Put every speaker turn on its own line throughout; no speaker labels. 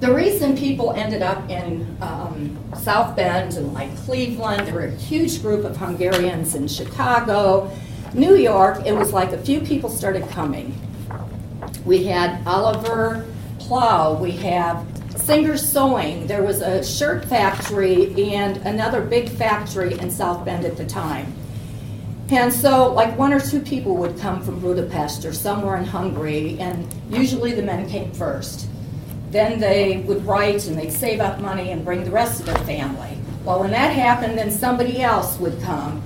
The reason people ended up in South Bend and like Cleveland, there were a huge group of Hungarians in Chicago, New York, it was like a few people started coming. We had Oliver Plow, we have Singer Sewing, there was a shirt factory and another big factory in South Bend at the time. And so like 1 or 2 people would come from Budapest or somewhere in Hungary, and usually the men came first. Then they would write and they'd save up money and bring the rest of their family. Well, when that happened, then somebody else would come.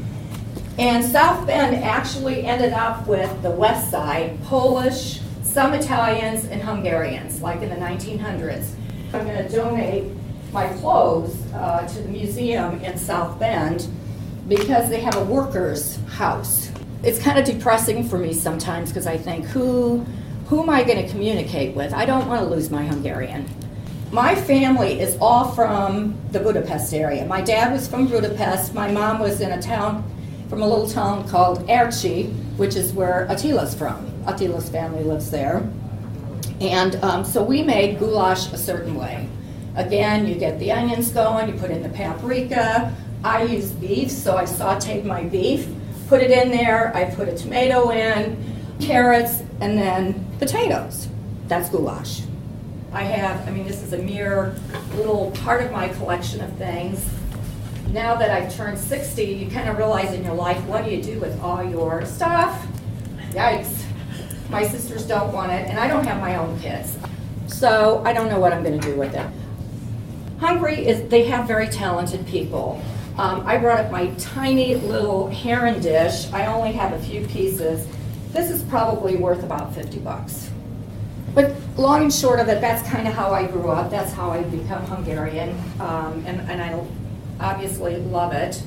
And South Bend actually ended up with the West Side, Polish, some Italians, and Hungarians, like in the 1900s. I'm going to donate my clothes to the museum in South Bend because they have a workers' house. It's kind of depressing for me sometimes because I think, who am I going to communicate with? I don't want to lose my Hungarian. My family is all from the Budapest area. My dad was from Budapest. My mom was in a town, from a little town called Erci, which is where Attila's from. Attila's family lives there. And so we made goulash a certain way. Again, you get the onions going, you put in the paprika. I use beef, so I sauteed my beef, put it in there, I put a tomato in, carrots, and then potatoes. That's goulash. This is a mere little part of my collection of things. Now that I've turned 60, you kind of realize in your life, what do you do with all your stuff? Yikes. My sisters don't want it, and I don't have my own kids. So I don't know what I'm going to do with it. Hungary they have very talented people. I brought up my tiny little heron dish. I only have a few pieces. This is probably worth about 50 bucks. But long and short of it, that's kind of how I grew up. That's how I become Hungarian, and I obviously love it.